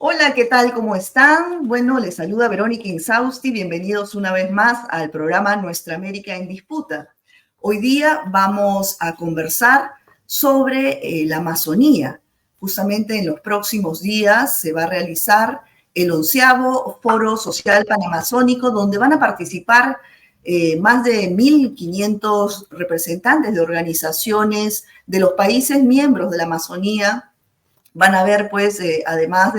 Hola, ¿qué tal? ¿Cómo están? Bueno, les saluda Verónica Insausti. Bienvenidos una vez más al programa Nuestra América en Disputa. Hoy día vamos a conversar sobre la Amazonía. Justamente en los próximos días se va a realizar el 11º Foro Social Panamazónico, donde van a participar más de 1.500 representantes de organizaciones de los países miembros de la Amazonía. Van a haber, pues, además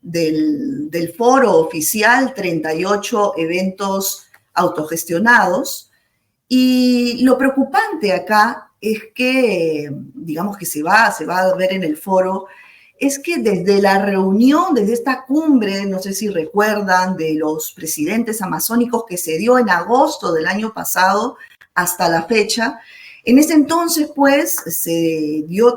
del foro oficial, 38 eventos autogestionados. Y lo preocupante acá es que, digamos que se va a ver en el foro, es que desde la reunión, desde esta cumbre, no sé si recuerdan, de los presidentes amazónicos que se dio en agosto del año pasado hasta la fecha, en ese entonces, pues, se dio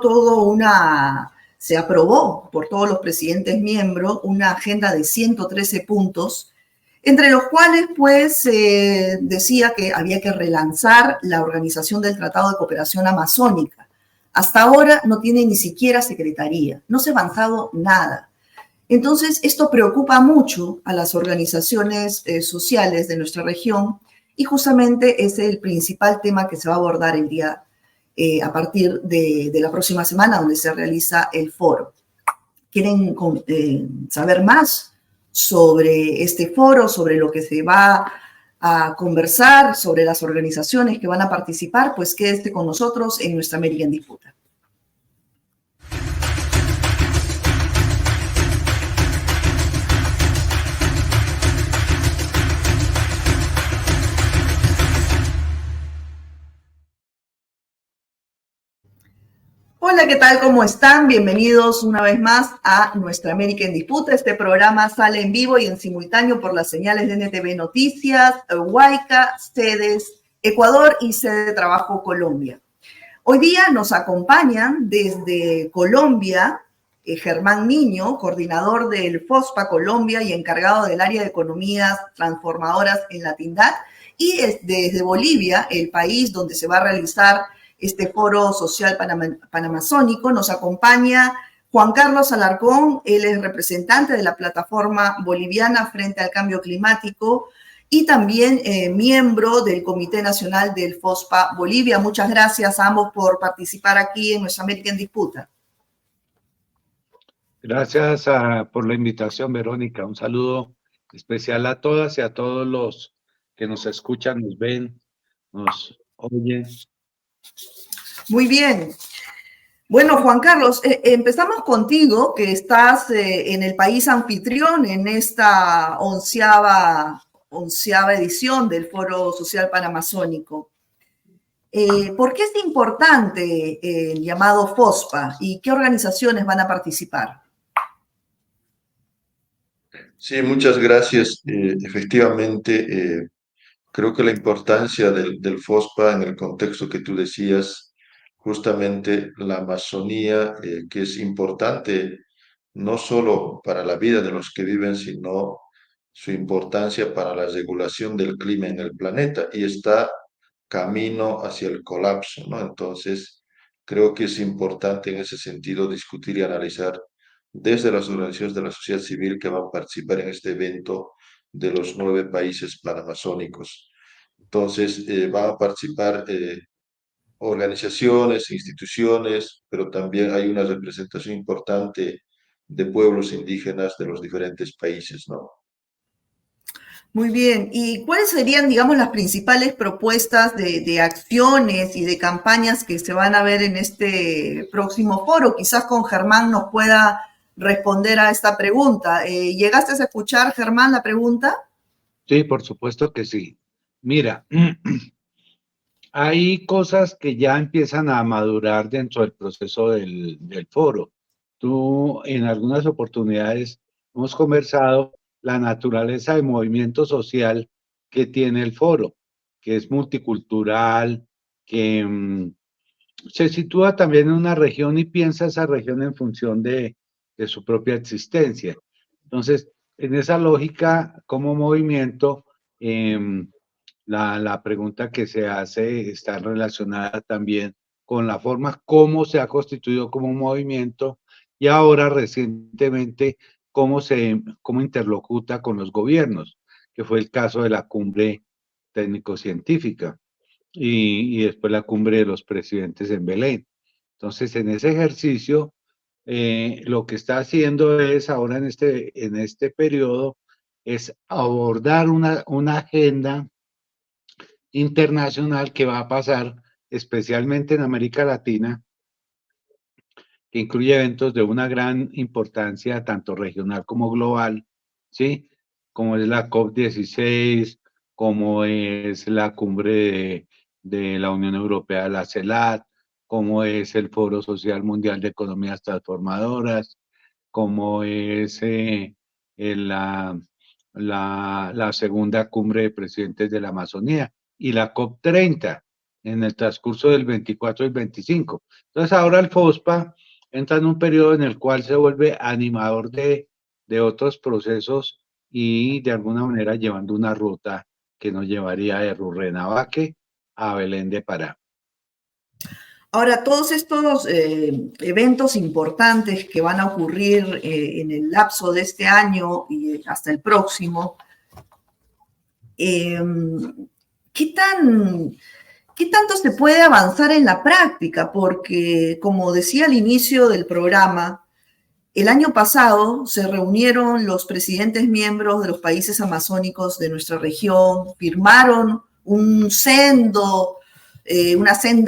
se aprobó por todos los presidentes miembros una agenda de 113 puntos, entre los cuales, pues, decía que había que relanzar la organización del Tratado de Cooperación Amazónica. Hasta ahora no tiene ni siquiera secretaría, no se ha avanzado nada. Entonces, esto preocupa mucho a las organizaciones sociales de nuestra región y justamente es el principal tema que se va a abordar el día a partir de la próxima semana, donde se realiza el foro. ¿Quieren saber más sobre este foro, sobre lo que se va a conversar, sobre las organizaciones que van a participar? Pues quédese con nosotros en Nuestra América en Disputa. Hola, ¿qué tal? ¿Cómo están? Bienvenidos una vez más a Nuestra América en Disputa. Este programa sale en vivo y en simultáneo por las señales de NTV Noticias, Huayca, Sedes, Ecuador y Sede de Trabajo Colombia. Hoy día nos acompañan desde Colombia Germán Niño, coordinador del FOSPA Colombia y encargado del área de economías transformadoras en la TINDAD, y desde Bolivia, el país donde se va a realizar este foro social panamazónico, nos acompaña Juan Carlos Alarcón. Él es representante de la plataforma boliviana frente al cambio climático y también miembro del Comité Nacional del FOSPA Bolivia. Muchas gracias a ambos por participar aquí en Nuestra América en Disputa. Gracias por la invitación, Verónica. Un saludo especial a todas y a todos los que nos escuchan, nos ven, nos oyen. Muy bien. Bueno, Juan Carlos, empezamos contigo, que estás en el país anfitrión en esta onceava edición del Foro Social Panamazónico. ¿Por qué es importante el llamado FOSPA y qué organizaciones van a participar? Sí, muchas gracias. Efectivamente, creo que la importancia del FOSPA en el contexto que tú decías, justamente la Amazonía, que es importante no solo para la vida de los que viven, sino su importancia para la regulación del clima en el planeta y está camino hacia el colapso, ¿no? Entonces, creo que es importante en ese sentido discutir y analizar desde las organizaciones de la sociedad civil que van a participar en este evento de los 9 países panamazónicos. Entonces, van a participar organizaciones, instituciones, pero también hay una representación importante de pueblos indígenas de los diferentes países, ¿no? Muy bien. ¿Y cuáles serían, digamos, las principales propuestas de acciones y de campañas que se van a ver en este próximo foro? Quizás con Germán nos pueda responder a esta pregunta. ¿Llegaste a escuchar, Germán, la pregunta? Sí, por supuesto que sí. Mira, hay cosas que ya empiezan a madurar dentro del proceso del foro. Tú, en algunas oportunidades, hemos conversado la naturaleza de movimiento social que tiene el foro, que es multicultural, que se sitúa también en una región y piensa esa región en función de su propia existencia. Entonces, en esa lógica, como movimiento, la pregunta que se hace está relacionada también con la forma como se ha constituido como un movimiento y ahora recientemente cómo interlocuta con los gobiernos, que fue el caso de la cumbre técnico-científica y después la cumbre de los presidentes en Belén. Entonces, en ese ejercicio, lo que está haciendo es ahora en este periodo, es abordar una agenda internacional que va a pasar especialmente en América Latina, que incluye eventos de una gran importancia, tanto regional como global, ¿sí? Como es la COP16, como es la cumbre de la Unión Europea, la CELAC, como es el Foro Social Mundial de Economías Transformadoras, como es la segunda cumbre de presidentes de la Amazonía y la COP30 en el transcurso del 24 y 25. Entonces ahora el FOSPA entra en un periodo en el cual se vuelve animador de otros procesos y de alguna manera llevando una ruta que nos llevaría de Rurrenabaque a Belén de Pará. Ahora, todos estos eventos importantes que van a ocurrir en el lapso de este año y hasta el próximo, ¿qué tanto se puede avanzar en la práctica? Porque, como decía al inicio del programa, el año pasado se reunieron los presidentes miembros de los países amazónicos de nuestra región, firmaron una senda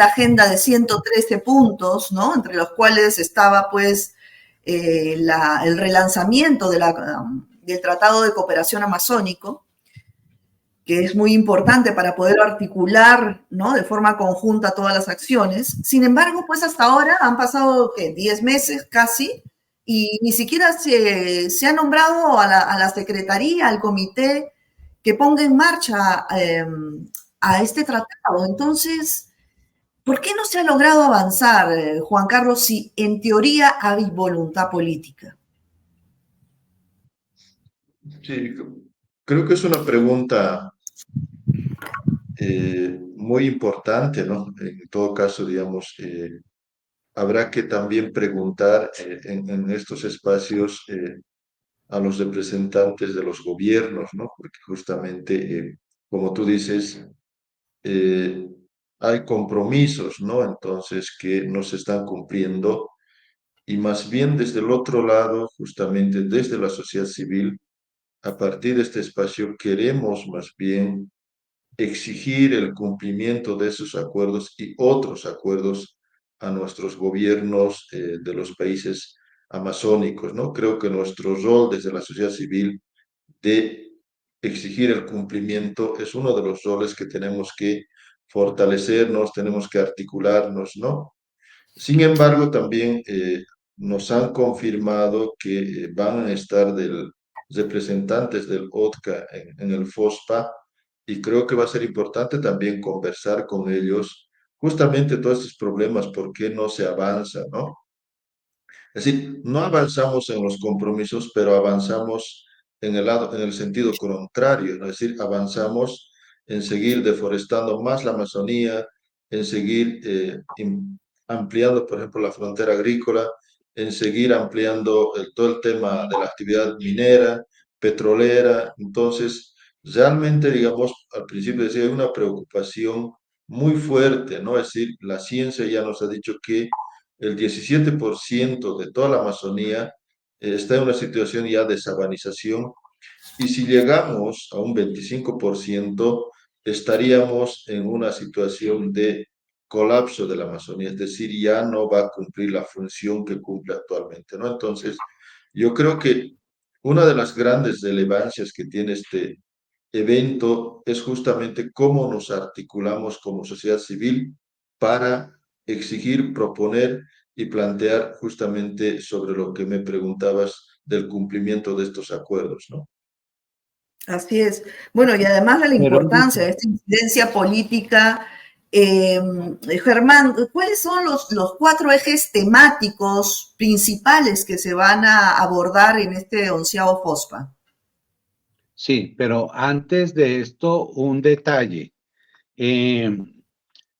agenda de 113 puntos, ¿no? Entre los cuales estaba, pues, el relanzamiento del Tratado de Cooperación Amazónico, que es muy importante para poder articular, ¿no?, de forma conjunta todas las acciones. Sin embargo, pues hasta ahora han pasado, ¿qué?, 10 meses casi, y ni siquiera se ha nombrado a la secretaría, al comité, que ponga en marcha a este tratado. Entonces, ¿por qué no se ha logrado avanzar, Juan Carlos, si en teoría hay voluntad política? Sí, creo que es una pregunta muy importante, ¿no? En todo caso, digamos, habrá que también preguntar en estos espacios a los representantes de los gobiernos, ¿no? Porque justamente, como tú dices, eh, hay compromisos, ¿no? Entonces, que no se están cumpliendo y más bien desde el otro lado, justamente desde la sociedad civil, a partir de este espacio, queremos más bien exigir el cumplimiento de esos acuerdos y otros acuerdos a nuestros gobiernos de los países amazónicos, ¿no? Creo que nuestro rol desde la sociedad civil de exigir el cumplimiento es uno de los roles que tenemos que fortalecernos, tenemos que articularnos, ¿no? Sin embargo, también nos han confirmado que van a estar representantes del OTCA en el FOSPA y creo que va a ser importante también conversar con ellos justamente todos estos problemas, por qué no se avanza, ¿no? Es decir, no avanzamos en los compromisos, pero avanzamos en el sentido contrario, ¿no? Es decir, avanzamos en seguir deforestando más la Amazonía, en seguir ampliando, por ejemplo, la frontera agrícola, en seguir ampliando todo el tema de la actividad minera, petrolera. Entonces, realmente, digamos, al principio decía, hay una preocupación muy fuerte, ¿no? Es decir, la ciencia ya nos ha dicho que el 17% de toda la Amazonía está en una situación ya de sabanización y si llegamos a un 25% estaríamos en una situación de colapso de la Amazonía, es decir, ya no va a cumplir la función que cumple actualmente, ¿no? Entonces, yo creo que una de las grandes relevancias que tiene este evento es justamente cómo nos articulamos como sociedad civil para exigir, proponer y plantear justamente sobre lo que me preguntabas del cumplimiento de estos acuerdos, ¿no? Así es. Bueno, y además de la importancia de esta incidencia política, Germán, ¿cuáles son los 4 ejes temáticos principales que se van a abordar en este 11º FOSPA? Sí, pero antes de esto, un detalle.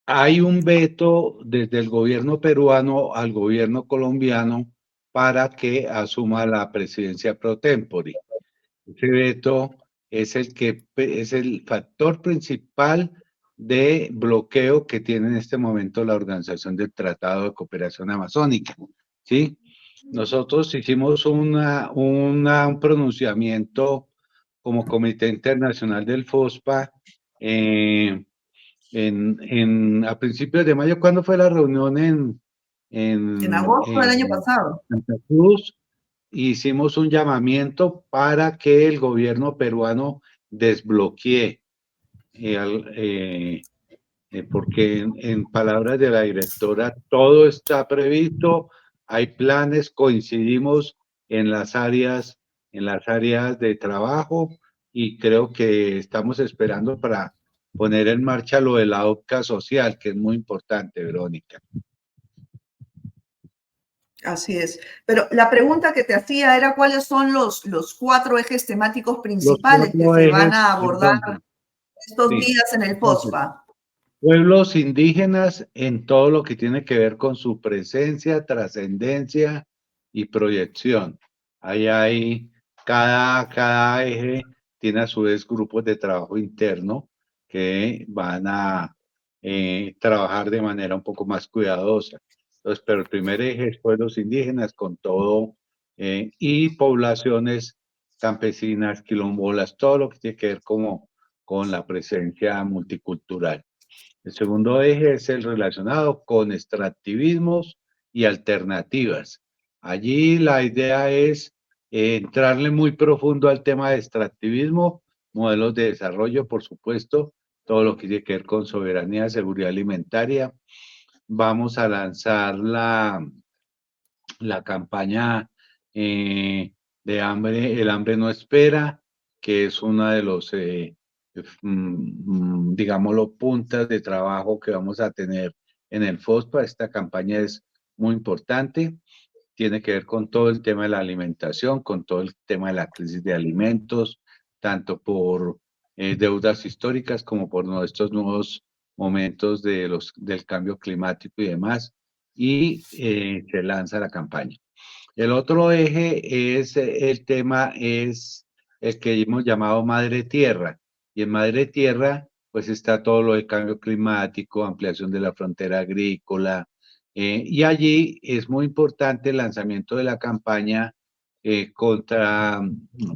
Hay un veto desde el gobierno peruano al gobierno colombiano para que asuma la presidencia pro tempore. Ese veto es es el factor principal de bloqueo que tiene en este momento la Organización del Tratado de Cooperación Amazónica, ¿sí? Nosotros hicimos un pronunciamiento como Comité Internacional del FOSPA a principios de mayo. ¿Cuándo fue la reunión En agosto del año en pasado. Santa Cruz? Hicimos un llamamiento para que el gobierno peruano desbloquee, porque en palabras de la directora, todo está previsto, hay planes, coincidimos en las áreas de trabajo y creo que estamos esperando para poner en marcha lo de la OPCA social, que es muy importante, Verónica. Así es. Pero la pregunta que te hacía era cuáles son los 4 ejes temáticos principales que se van a abordar estos días en el FOSPA. Pueblos indígenas en todo lo que tiene que ver con su presencia, trascendencia y proyección. Ahí hay, cada eje tiene a su vez grupos de trabajo interno que van a trabajar de manera un poco más cuidadosa. Entonces, pero el primer eje es pueblos indígenas con todo y poblaciones campesinas, quilombolas, todo lo que tiene que ver como con la presencia multicultural. El segundo eje es el relacionado con extractivismos y alternativas. Allí la idea es entrarle muy profundo al tema de extractivismo, modelos de desarrollo, por supuesto, todo lo que tiene que ver con soberanía, seguridad alimentaria. Vamos a lanzar la campaña de hambre, el hambre no espera, que es una de los, digámoslo, puntas de trabajo que vamos a tener en el FOSPA. Esta campaña es muy importante, tiene que ver con todo el tema de la alimentación, con todo el tema de la crisis de alimentos, tanto por deudas históricas como por estos nuevos momentos del cambio climático y demás, y se lanza la campaña. El otro eje es es el que hemos llamado Madre Tierra. Y en Madre Tierra, pues está todo lo del cambio climático, ampliación de la frontera agrícola. Y allí es muy importante el lanzamiento de la campaña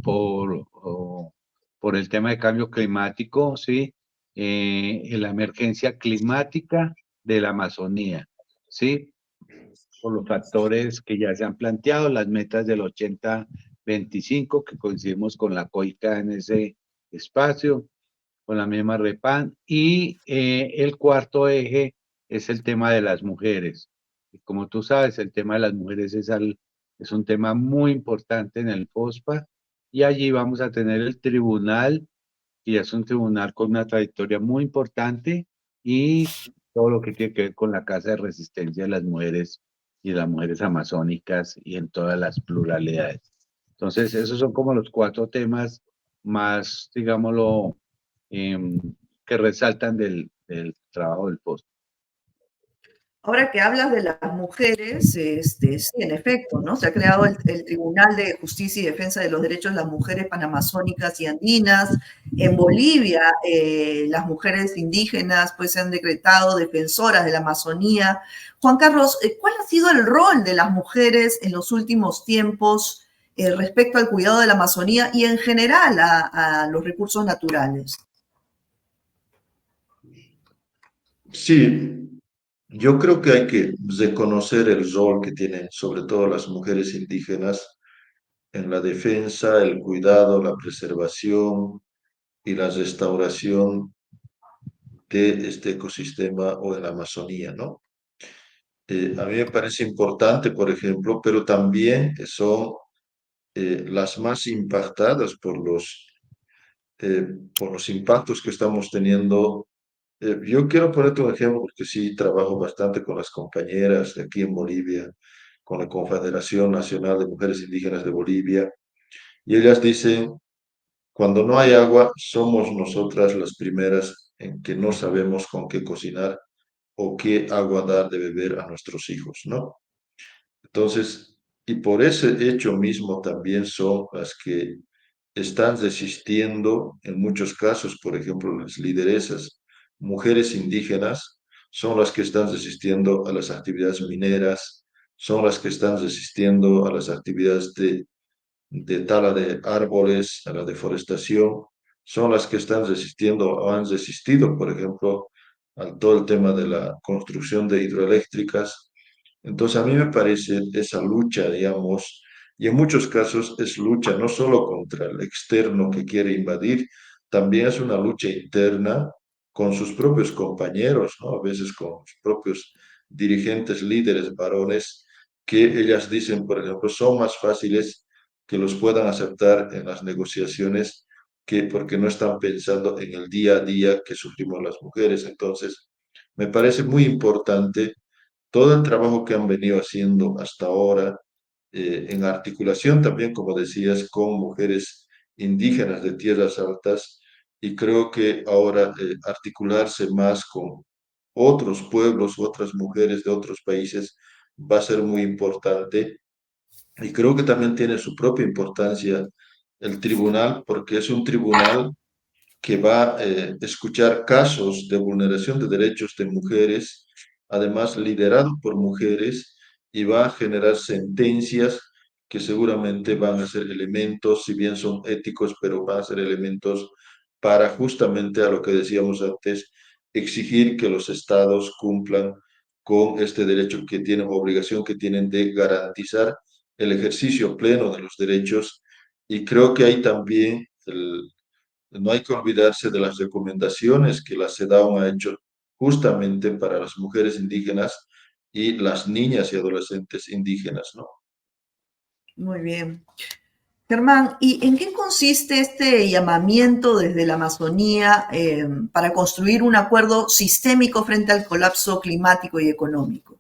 por el tema de cambio climático, ¿sí? En la emergencia climática de la Amazonía, ¿sí? Por los factores que ya se han planteado, las metas del 80-25, que coincidimos con la COICA en ese espacio, con la misma REPAN, y el cuarto eje es el tema de las mujeres. Y como tú sabes, el tema de las mujeres es un tema muy importante en el FOSPA, y allí vamos a tener el tribunal, y es un tribunal con una trayectoria muy importante, y todo lo que tiene que ver con la Casa de Resistencia de las Mujeres y las mujeres amazónicas y en todas las pluralidades. Entonces, esos son como los 4 temas más, digámoslo, que resaltan del trabajo del post. Ahora que hablas de las mujeres, sí, en efecto, ¿no? Se ha creado el Tribunal de Justicia y Defensa de los Derechos de las Mujeres Panamazónicas y Andinas. En Bolivia, las mujeres indígenas pues se han decretado defensoras de la Amazonía. Juan Carlos, ¿cuál ha sido el rol de las mujeres en los últimos tiempos respecto al cuidado de la Amazonía y en general a los recursos naturales? Sí, yo creo que hay que reconocer el rol que tienen sobre todo las mujeres indígenas en la defensa, el cuidado, la preservación y la restauración de este ecosistema o de la Amazonía, ¿no? A mí me parece importante, por ejemplo, pero también son las más impactadas por los impactos que estamos teniendo. Yo quiero ponerte un ejemplo porque sí trabajo bastante con las compañeras de aquí en Bolivia, con la Confederación Nacional de Mujeres Indígenas de Bolivia, y ellas dicen, cuando no hay agua, somos nosotras las primeras en que no sabemos con qué cocinar o qué agua dar de beber a nuestros hijos, ¿no? Entonces, y por ese hecho mismo también son las que están desistiendo en muchos casos, por ejemplo, las lideresas, mujeres indígenas, son las que están desistiendo a las actividades mineras, son las que están desistiendo a las actividades de tala de árboles, a la deforestación, son las que están resistiendo o han resistido, por ejemplo, a todo el tema de la construcción de hidroeléctricas. Entonces, a mí me parece esa lucha, digamos, y en muchos casos es lucha no solo contra el externo que quiere invadir, también es una lucha interna con sus propios compañeros, ¿no? A veces con sus propios dirigentes, líderes, varones, que ellas dicen, por ejemplo, son más fáciles que los puedan aceptar en las negociaciones que porque no están pensando en el día a día que sufrimos las mujeres. Entonces, me parece muy importante todo el trabajo que han venido haciendo hasta ahora, en articulación también, como decías, con mujeres indígenas de tierras altas, y creo que ahora articularse más con otros pueblos, otras mujeres de otros países va a ser muy importante, y creo que también tiene su propia importancia el tribunal, porque es un tribunal que va a escuchar casos de vulneración de derechos de mujeres, además liderado por mujeres, y va a generar sentencias que seguramente van a ser elementos, si bien son éticos, pero van a ser elementos para justamente a lo que decíamos antes, exigir que los estados cumplan con este derecho que tienen, obligación que tienen de garantizar el ejercicio pleno de los derechos. Y creo que hay también no hay que olvidarse de las recomendaciones que la CEDAW ha hecho justamente para las mujeres indígenas y las niñas y adolescentes indígenas, ¿no? Muy bien. Germán, ¿y en qué consiste este llamamiento desde la Amazonía para construir un acuerdo sistémico frente al colapso climático y económico?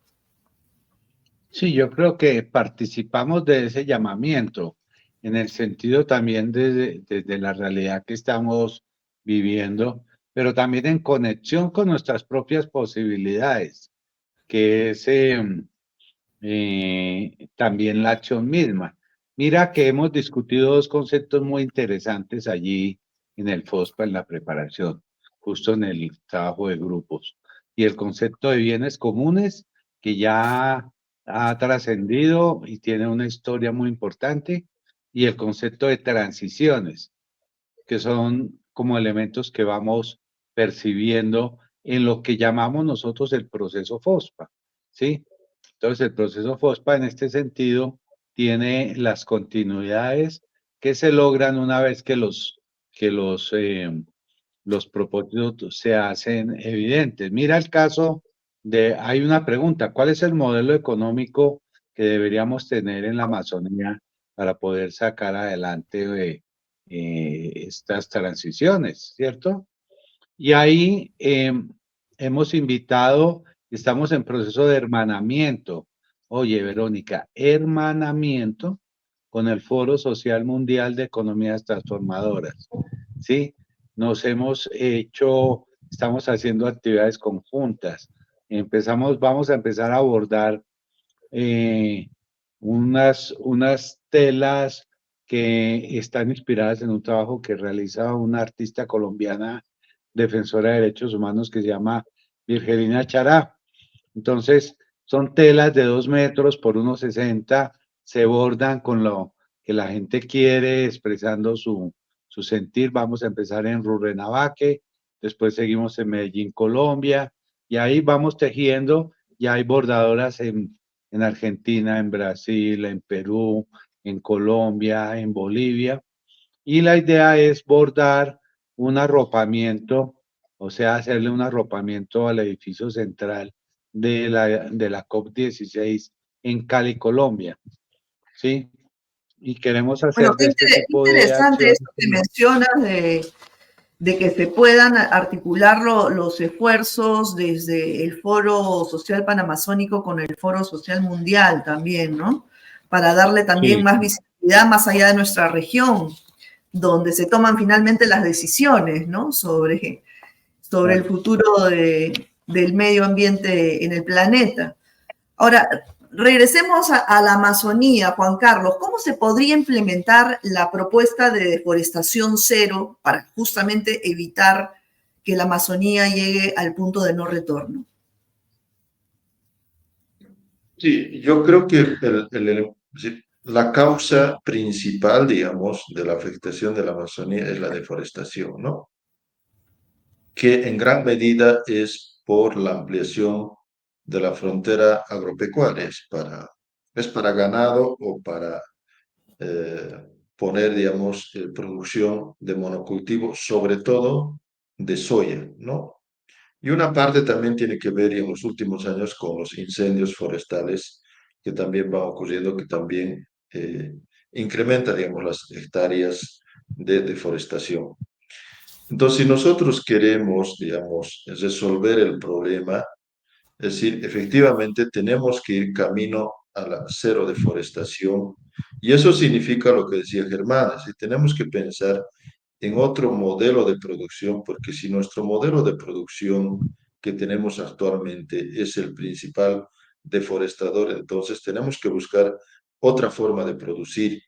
Sí, yo creo que participamos de ese llamamiento en el sentido también desde la realidad que estamos viviendo, pero también en conexión con nuestras propias posibilidades, que es también la acción misma. Mira que hemos discutido dos conceptos muy interesantes allí en el FOSPA, en la preparación, justo en el trabajo de grupos. Y el concepto de bienes comunes, que ya ha trascendido y tiene una historia muy importante, y el concepto de transiciones, que son como elementos que vamos percibiendo en lo que llamamos nosotros el proceso FOSPA, ¿sí? Entonces, el proceso FOSPA en este sentido tiene las continuidades que se logran una vez que los propósitos se hacen evidentes. Mira el caso hay una pregunta, ¿cuál es el modelo económico que deberíamos tener en la Amazonía para poder sacar adelante estas transiciones, ¿cierto? Y ahí hemos invitado, estamos en proceso de hermanamiento. Oye, Verónica, hermanamiento con el Foro Social Mundial de Economías Transformadoras. ¿Sí? Estamos haciendo actividades conjuntas. Vamos a empezar a abordar eh, unas telas que están inspiradas en un trabajo que realiza una artista colombiana defensora de derechos humanos que se llama Virgelina Chará. Entonces, son telas de 2 metros por 1,60, se bordan con lo que la gente quiere, expresando su sentir. Vamos a empezar en Rurrenabaque, después seguimos en Medellín, Colombia, y ahí vamos tejiendo. Ya hay bordadoras en Argentina, en Brasil, en Perú, en Colombia, en Bolivia, y la idea es bordar un arropamiento, o sea, hacerle un arropamiento al edificio central de la COP16 en Cali, Colombia, ¿sí? Y queremos Bueno, hacer de qué este tipo de interesante acciones. esto que mencionas de que se puedan articular los esfuerzos desde el Foro Social Panamazónico con el Foro Social Mundial también, ¿no? Para darle también Sí, más visibilidad más allá de nuestra región, donde se toman finalmente las decisiones, ¿no? Sobre el claro. futuro del medio ambiente en el planeta. Ahora, regresemos a la Amazonía, Juan Carlos. ¿Cómo se podría implementar la propuesta de deforestación cero para justamente evitar que la Amazonía llegue al punto de no retorno? Sí, yo creo que sí, la causa principal, digamos, de la afectación de la Amazonía es la deforestación, ¿no? Que en gran medida es por la ampliación de la frontera agropecuaria, es para ganado o para eh, poner, digamos, producción de monocultivo, sobre todo de soya, ¿no? Y una parte también tiene que ver en los últimos años con los incendios forestales que también van ocurriendo, que también incrementa, digamos, las hectáreas de deforestación. Entonces, si nosotros queremos, digamos, resolver el problema, es decir, efectivamente tenemos que ir camino a la cero deforestación y eso significa lo que decía Germán, es decir, tenemos que pensar en otro modelo de producción, porque si nuestro modelo de producción que tenemos actualmente es el principal deforestador, entonces tenemos que buscar otra forma de producir.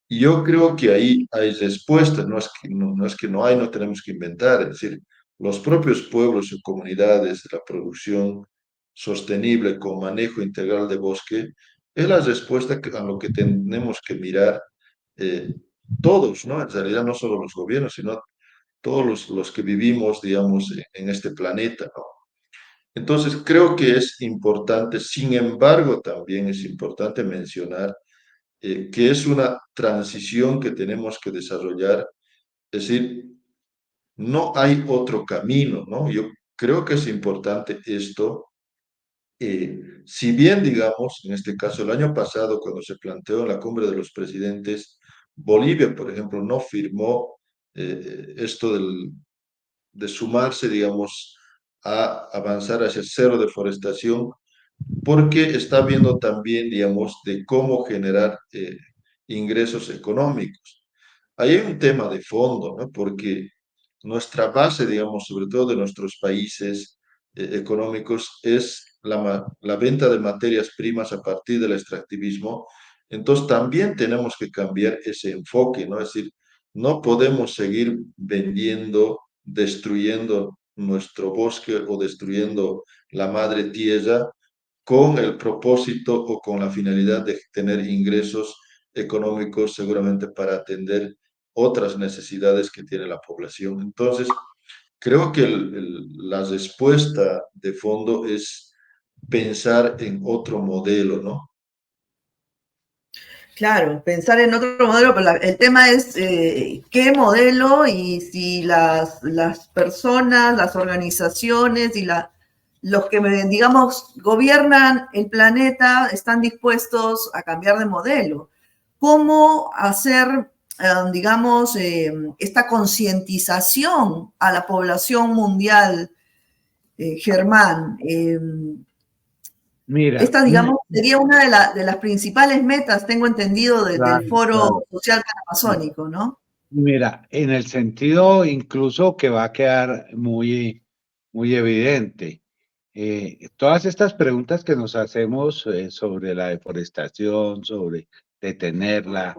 Y yo creo que ahí hay respuestas, no es que no hay, no tenemos que inventar, es decir, los propios pueblos y comunidades de la producción sostenible con manejo integral de bosque es la respuesta a lo que tenemos que mirar eh, todos, ¿no? En realidad no solo los gobiernos, sino todos los que vivimos, digamos, en este planeta, ¿no? Entonces, creo que es importante, sin embargo, también es importante mencionar que es una transición que tenemos que desarrollar, es decir, no hay otro camino, ¿no? Yo creo que es importante esto. Si bien, digamos, en este caso, el año pasado, cuando se planteó en la cumbre de los presidentes, Bolivia, por ejemplo, no firmó esto de sumarse, digamos, a avanzar hacia cero deforestación, porque está viendo también, digamos, de cómo generar ingresos económicos. Ahí hay un tema de fondo, ¿no? Porque nuestra base, digamos, sobre todo de nuestros países económicos, es la venta de materias primas a partir del extractivismo. Entonces también tenemos que cambiar ese enfoque, ¿no? Es decir, no podemos seguir vendiendo, destruyendo nuestro bosque o destruyendo la madre tierra con el propósito o con la finalidad de tener ingresos económicos seguramente para atender otras necesidades que tiene la población. Entonces, creo que la respuesta de fondo es pensar en otro modelo, ¿no? Claro, pensar en otro modelo, pero el tema es qué modelo y si las personas, las organizaciones y los que, digamos, gobiernan el planeta están dispuestos a cambiar de modelo. ¿Cómo hacer, digamos, esta concientización a la población mundial, Germán? Mira, Esta, digamos, sería una de las principales metas, tengo entendido, del claro, Foro claro. Social Panamazónico, ¿no? Mira, en el sentido incluso que va a quedar muy, muy evidente, todas estas preguntas que nos hacemos sobre la deforestación, sobre detenerla,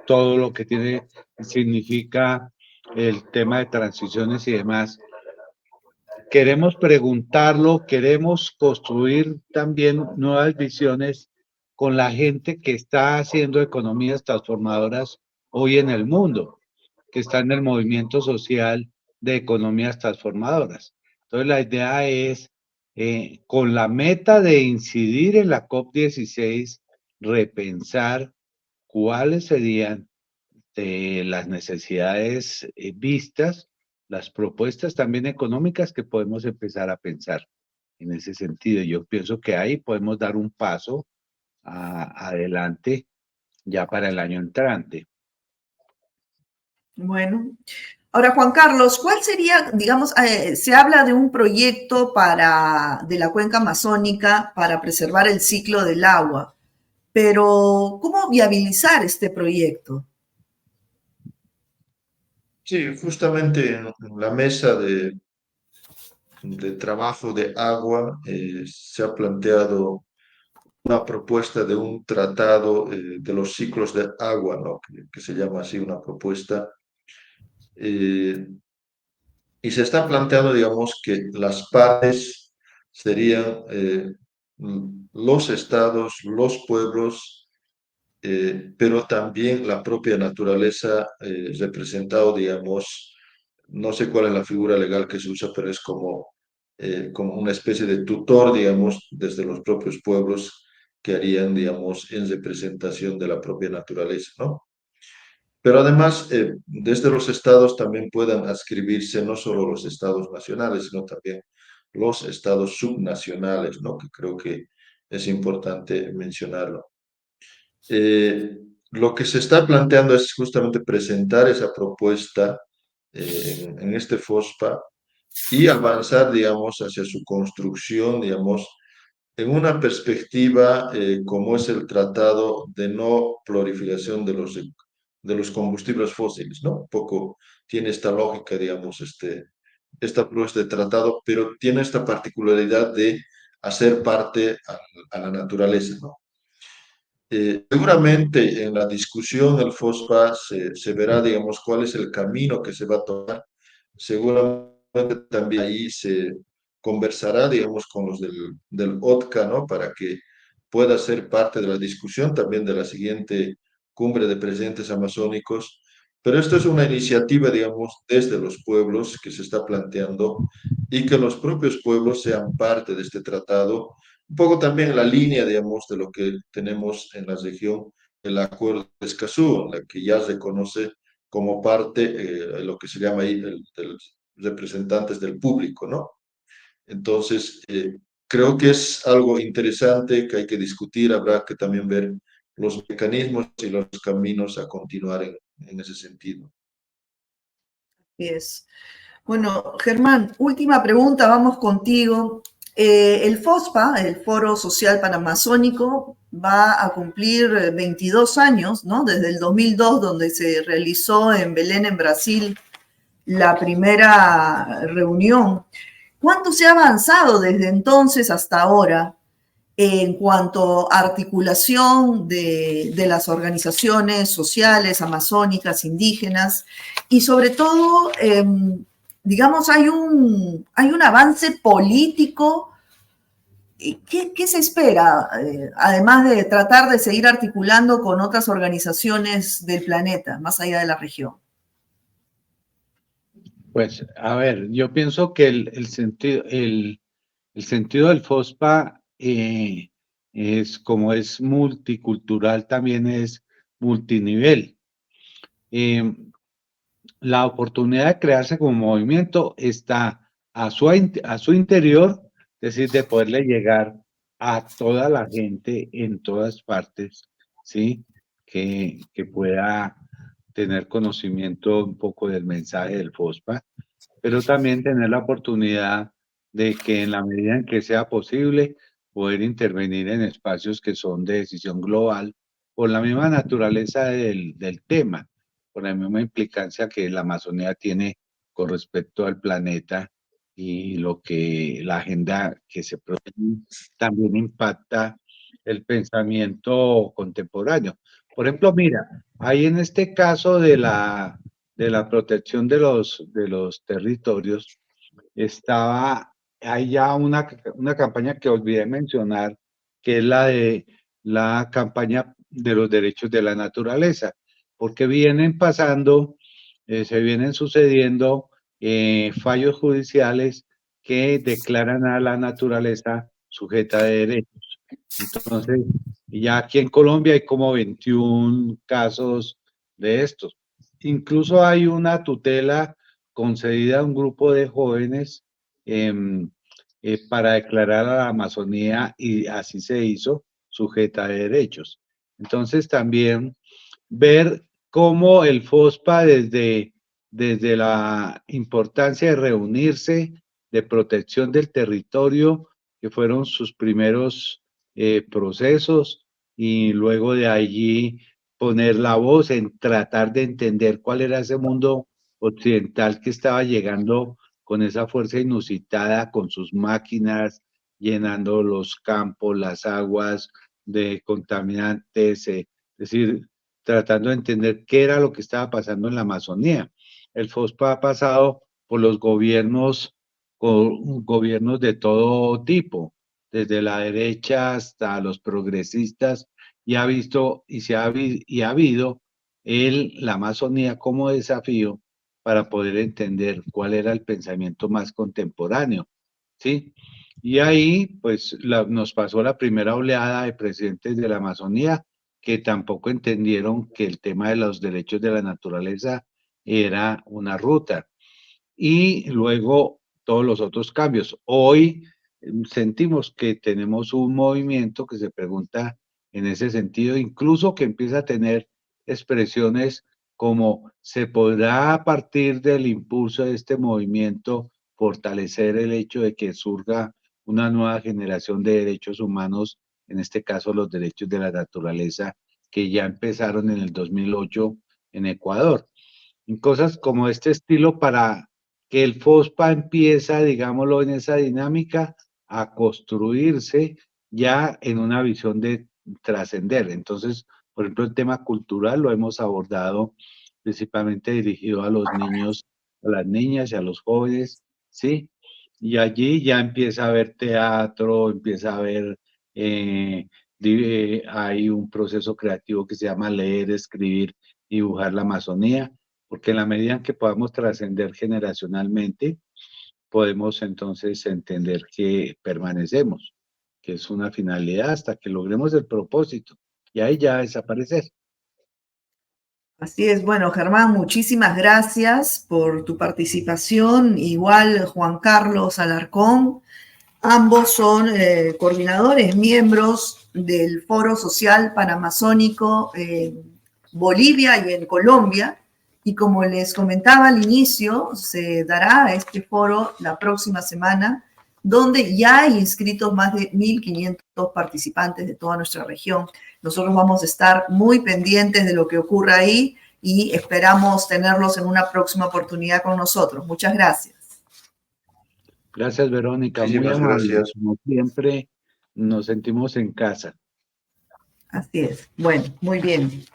todo lo que tiene, significa el tema de transiciones y demás, queremos preguntarlo, queremos construir también nuevas visiones con la gente que está haciendo economías transformadoras hoy en el mundo, que está en el movimiento social de economías transformadoras. Entonces la idea es, con la meta de incidir en la COP16, repensar cuáles serían las necesidades vistas, las propuestas también económicas que podemos empezar a pensar en ese sentido. Yo pienso que ahí podemos dar un paso adelante ya para el año entrante. Bueno, ahora Juan Carlos, ¿cuál sería, digamos, se habla de un proyecto de la cuenca amazónica para preservar el ciclo del agua, pero ¿cómo viabilizar este proyecto? Sí, justamente en la mesa de trabajo de agua se ha planteado una propuesta de un tratado de los ciclos de agua, ¿no? Que se llama así una propuesta. eh, y se está planteando, digamos, que las partes serían los estados, los pueblos, pero también la propia naturaleza representado, digamos, no sé cuál es la figura legal que se usa, pero es como una especie de tutor, digamos, desde los propios pueblos que harían, digamos, en representación de la propia naturaleza, ¿no? Pero además, desde los estados también puedan adscribirse no solo los estados nacionales, sino también los estados subnacionales, ¿no? Que creo que es importante mencionarlo. Lo que se está planteando es justamente presentar esa propuesta en este FOSPA y avanzar, digamos, hacia su construcción, digamos, en una perspectiva como es el Tratado de No Proliferación de los Combustibles Fósiles, ¿no? Un poco tiene esta lógica, digamos, esta propuesta de tratado, pero tiene esta particularidad de hacer parte a la naturaleza, ¿no? Seguramente en la discusión del FOSPA se verá, digamos, cuál es el camino que se va a tomar. Seguramente también ahí se conversará, digamos, con los del OTCA, ¿no? Para que pueda ser parte de la discusión también de la siguiente cumbre de presidentes amazónicos. Pero esto es una iniciativa, digamos, desde los pueblos que se está planteando y que los propios pueblos sean parte de este tratado un poco también la línea, digamos, de lo que tenemos en la región, el Acuerdo de Escazú, la que ya se conoce como parte, lo que se llama ahí, representantes del público, ¿no? Entonces, creo que es algo interesante que hay que discutir, habrá que también ver los mecanismos y los caminos a continuar en ese sentido. Es. Bueno, Germán, última pregunta, vamos contigo. El FOSPA, el Foro Social Panamazónico, va a cumplir 22 años, ¿no? Desde el 2002, donde se realizó en Belén, en Brasil, la primera reunión. ¿Cuánto se ha avanzado desde entonces hasta ahora en cuanto a articulación de las organizaciones sociales, amazónicas, indígenas, y sobre todo, digamos, hay un avance político? ¿Qué se espera, además de tratar de seguir articulando con otras organizaciones del planeta, más allá de la región? Pues, a ver, yo pienso que el sentido del FOSPA es como es multicultural, también es multinivel. Eh, la oportunidad de crearse como movimiento está a su interior, es decir, de poderle llegar a toda la gente en todas partes, ¿sí? Que pueda tener conocimiento un poco del mensaje del FOSPA, pero también tener la oportunidad de que en la medida en que sea posible, poder intervenir en espacios que son de decisión global por la misma naturaleza del tema, por la misma implicancia que la Amazonía tiene con respecto al planeta y lo que la agenda que se propone también impacta el pensamiento contemporáneo. Por ejemplo, mira, ahí en este caso de la protección de los territorios, estaba, hay ya una campaña que olvidé mencionar, que es la de la campaña de los derechos de la naturaleza, porque vienen pasando, se vienen sucediendo fallos judiciales que declaran a la naturaleza sujeta de derechos. Entonces, ya aquí en Colombia hay como 21 casos de estos. Incluso hay una tutela concedida a un grupo de jóvenes eh, para declarar a la Amazonía, y así se hizo, sujeta de derechos. Entonces también ver cómo el FOSPA desde la importancia de reunirse, de protección del territorio, que fueron sus primeros procesos, y luego de allí poner la voz en tratar de entender cuál era ese mundo occidental que estaba llegando con esa fuerza inusitada, con sus máquinas, llenando los campos, las aguas, de contaminantes, es decir, tratando de entender qué era lo que estaba pasando en la Amazonía. El FOSPA ha pasado por los gobiernos, con gobiernos de todo tipo, desde la derecha hasta los progresistas, y ha visto y ha habido la Amazonía como desafío para poder entender cuál era el pensamiento más contemporáneo, ¿sí? Y ahí, pues, nos pasó la primera oleada de presidentes de la Amazonía que tampoco entendieron que el tema de los derechos de la naturaleza era una ruta. Y luego todos los otros cambios. Hoy sentimos que tenemos un movimiento que se pregunta en ese sentido, incluso que empieza a tener expresiones como se podrá a partir del impulso de este movimiento fortalecer el hecho de que surja una nueva generación de derechos humanos, en este caso los derechos de la naturaleza, que ya empezaron en el 2008 en Ecuador. En cosas como este estilo para que el FOSPA empieza, digámoslo, en esa dinámica a construirse ya en una visión de trascender. Entonces, por ejemplo, el tema cultural lo hemos abordado principalmente dirigido a los niños, a las niñas y a los jóvenes, ¿sí? Y allí ya empieza a haber teatro, empieza a haber, hay un proceso creativo que se llama leer, escribir, dibujar la Amazonía, porque en la medida en que podamos trascender generacionalmente, podemos entonces entender que permanecemos, que es una finalidad hasta que logremos el propósito, y ahí ya desaparecer. Así es, bueno, Germán, muchísimas gracias por tu participación. Igual Juan Carlos Alarcón, ambos son coordinadores, miembros del Foro Social Panamazónico en Bolivia y en Colombia. Y como les comentaba al inicio, se dará este foro la próxima semana, donde ya hay inscritos más de 1.500 participantes de toda nuestra región. Nosotros vamos a estar muy pendientes de lo que ocurra ahí y esperamos tenerlos en una próxima oportunidad con nosotros. Muchas gracias. Gracias, Verónica, muy Muchísimas amable. gracias. Como siempre, nos sentimos en casa. Así es. Bueno, muy bien.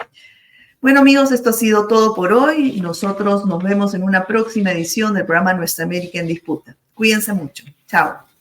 Bueno, amigos, esto ha sido todo por hoy. Nosotros nos vemos en una próxima edición del programa Nuestra América en Disputa. Cuídense mucho. Chao.